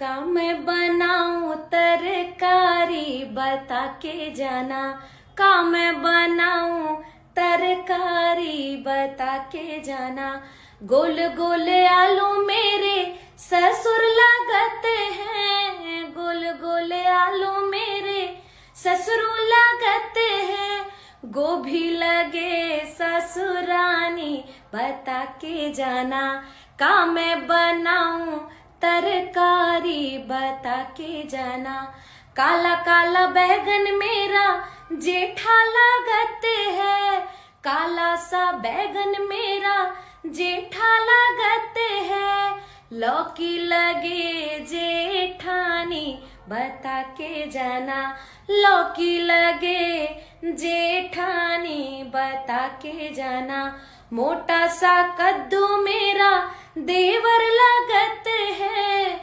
का मैं बनाऊं तरकारी बता के जाना, का मैं बनाऊं तरकारी बता के जाना। गोल गोल आलू मेरे ससुर लगते हैं, गोल गोल आलू मेरे ससुर लगते हैं। गोभी लगे ससुरानी बता के जाना, का मैं बनाऊं तरकारी बता के जाना। काला काला बैगन मेरा जेठा लगते है, काला सा बैगन मेरा जेठा लगते है। लौकी लगे जेठानी बता के जाना, लौकी लगे जेठानी बता के जाना। मोटा सा कद्दू मेरा देवर लगते है,